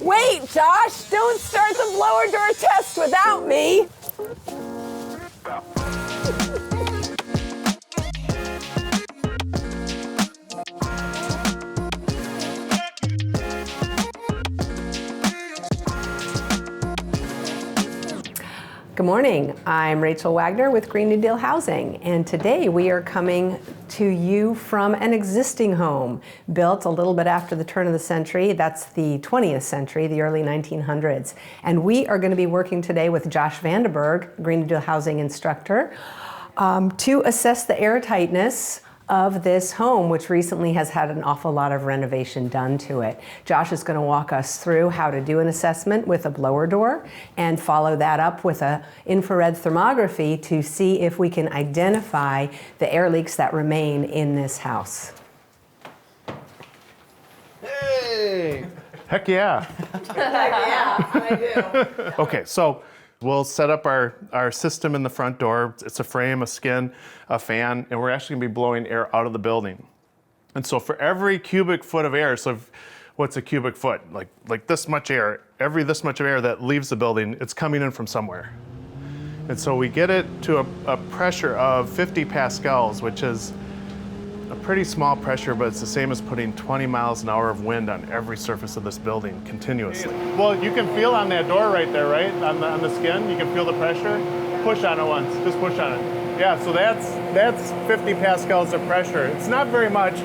Wait, Josh, don't start the blower door test without me. Good morning, I'm Rachel Wagner with Green New Deal Housing, and today we are coming to you from an existing home built a little bit after the turn of the century. That's the 20th century, the early 1900s. And we are going to be working today with Josh Vandenberg, Green New Deal Housing instructor, to assess the airtightness of this home, which recently has had an awful lot of renovation done to it. Josh is going to walk us through how to do an assessment with a blower door and follow that up with an infrared thermography to see if we can identify the air leaks that remain in this house. Hey! Heck yeah. Heck yeah, I do. Okay, so we'll set up our system in the front door. It's a frame, a skin, a fan, and we're actually gonna be blowing air out of the building. And so for every cubic foot of air, so what's a cubic foot? Like this much air, every this much of air that leaves the building, it's coming in from somewhere. And so we get it to a pressure of 50 pascals, which is a pretty small pressure, but it's the same as putting 20 miles an hour of wind on every surface of this building continuously. Well, you can feel on that door right there, right? On the skin, you can feel the pressure. Push on it once, just push on it. Yeah, so that's 50 pascals of pressure. It's not very much.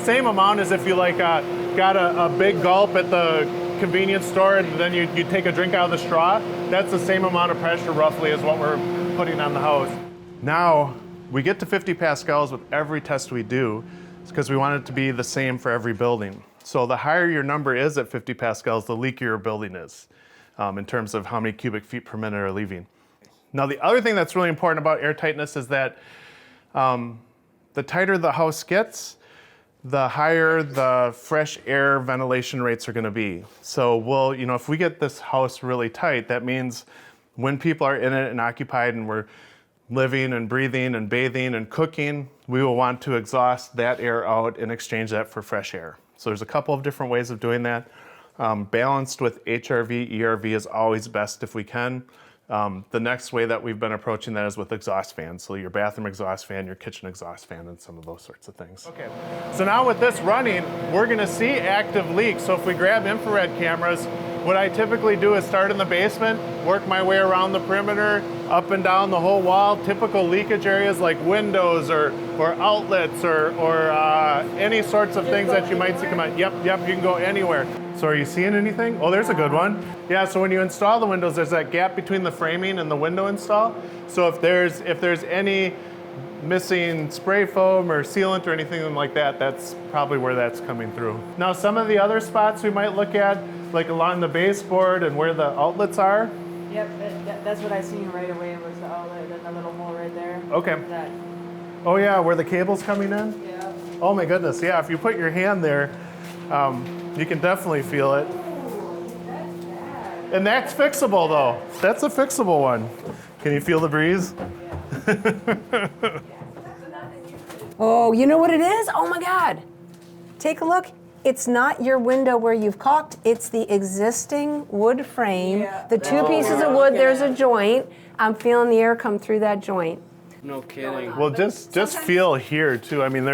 Same amount as if you got a big gulp at the convenience store and then you take a drink out of the straw. That's the same amount of pressure roughly as what we're putting on the house. Now, we get to 50 pascals with every test we do because we want it to be the same for every building. So the higher your number is at 50 pascals, the leakier your building is in terms of how many cubic feet per minute are leaving. Now the other thing that's really important about air tightness is that the tighter the house gets, the higher the fresh air ventilation rates are going to be. So if we get this house really tight, that means when people are in it and occupied and we're living and breathing and bathing and cooking, we will want to exhaust that air out and exchange that for fresh air. So there's a couple of different ways of doing that. Balanced with HRV, ERV is always best if we can. The next way that we've been approaching that is with exhaust fans. So your bathroom exhaust fan, your kitchen exhaust fan, and some of those sorts of things. Okay, so now with this running, we're gonna see active leaks. So if we grab infrared cameras, what I typically do is start in the basement, work my way around the perimeter, up and down the whole wall. Typical leakage areas like windows or outlets or any sorts of things that you might see come out. Yep, you can go anywhere. So are you seeing anything? Oh, there's a good one. Yeah, so when you install the windows, there's that gap between the framing and the window install. So if there's any missing spray foam or sealant or anything like that, that's probably where that's coming through. Now some of the other spots we might look at, like along the baseboard and where the outlets are. Yep, that's what I seen right away was the outlet and the little hole right there. Okay. That. Oh yeah, where the cable's coming in? Yeah. Oh my goodness, yeah, if you put your hand there, you can definitely feel it. And that's fixable though. That's a fixable one. Can you feel the breeze? Oh, you know what it is? Oh my God. Take a look. It's not your window where you've caulked, it's the existing wood frame. Yeah. The two pieces of wood, there's a joint. I'm feeling the air come through that joint. No kidding. Well, just feel here too. I mean,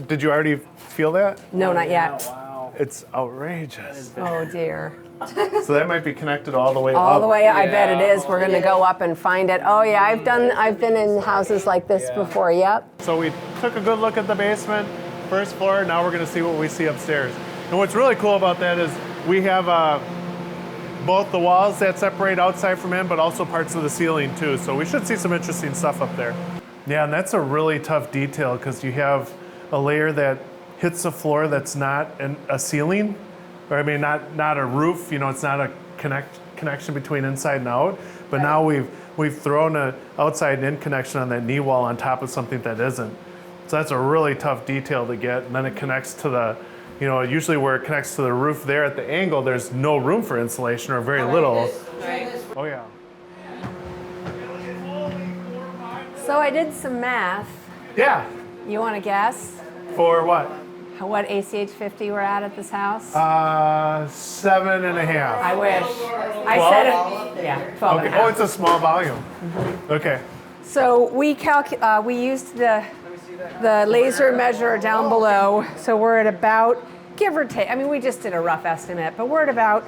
did you already feel that? No, not yet. Wow. It's outrageous. Oh dear. So that might be connected all the way up. All the way, I bet it is. We're gonna go up and find it. Oh yeah, I've been in houses like this before, yep. So we took a good look at the basement, first floor, now we're gonna see what we see upstairs. And what's really cool about that is we have both the walls that separate outside from in, but also parts of the ceiling too. So we should see some interesting stuff up there. Yeah, and that's a really tough detail because you have a layer that hits the floor that's not a ceiling, or I mean, not a roof. It's not a connection between inside and out. But now we've thrown an outside and in connection on that knee wall on top of something that isn't. So that's a really tough detail to get. And then it connects to the, usually where it connects to the roof there at the angle, there's no room for insulation or very little. Oh yeah. So I did some math. Yeah. You want to guess? For what? what ACH 50 we're at this house? 7.5. I wish. I said it. Yeah, 12 and a Okay. half. Oh, it's a small volume. Okay. So we used the laser measure down below. So we're at about, give or take, I mean, we just did a rough estimate, but we're at about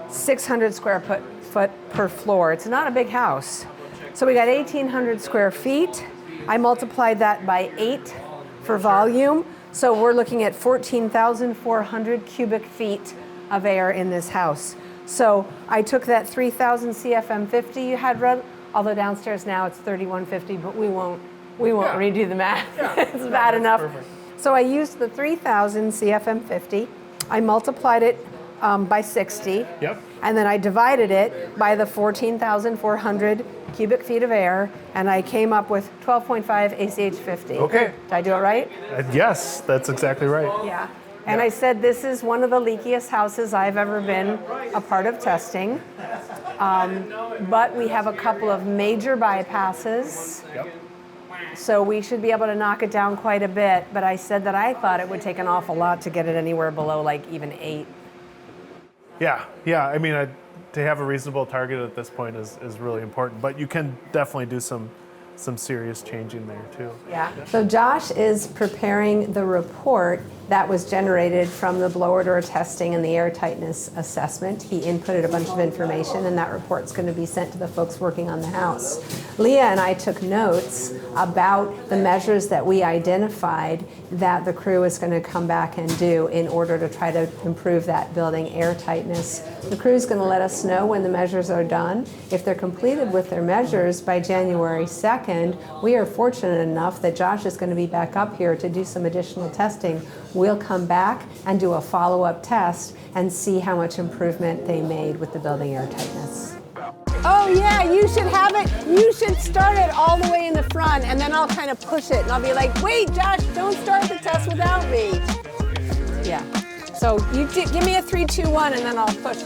600 square foot per floor. It's not a big house. So we got 1,800 square feet. I multiplied that by 8 for volume. So we're looking at 14,400 cubic feet of air in this house. So I took that 3,000 CFM 50 you had read, although downstairs now it's 3,150, but we won't redo the math. It's bad enough. Perfect. So I used the 3,000 CFM 50. I multiplied it by 60. Yep. And then I divided it by the 14,400 cubic feet of air, and I came up with 12.5 ACH 50. Okay. Did I do it right? Yes, that's exactly right. Yeah. And I said this is one of the leakiest houses I've ever been a part of testing. But we have a couple of major bypasses. Yep. So we should be able to knock it down quite a bit. But I said that I thought it would take an awful lot to get it anywhere below like even 8. Yeah. I mean, to have a reasonable target at this point is really important. But you can definitely do some serious changing there too. Yeah. So Josh is preparing the report that was generated from the blower door testing and the air tightness assessment. He inputted a bunch of information, and that report's going to be sent to the folks working on the house. Leah and I took notes about the measures that we identified that the crew is going to come back and do in order to try to improve that building air tightness. The crew is going to let us know when the measures are done. If they're completed with their measures by January 2nd, we are fortunate enough that Josh is going to be back up here to do some additional testing. We'll come back and do a follow-up test and see how much improvement they made with the building air tightness. Oh yeah, you should have it. You should start it all the way in the front, and then I'll kind of push it, and I'll be like, wait, Josh, don't start the test without me. Yeah. So you give me a 3, 2, 1, and then I'll push.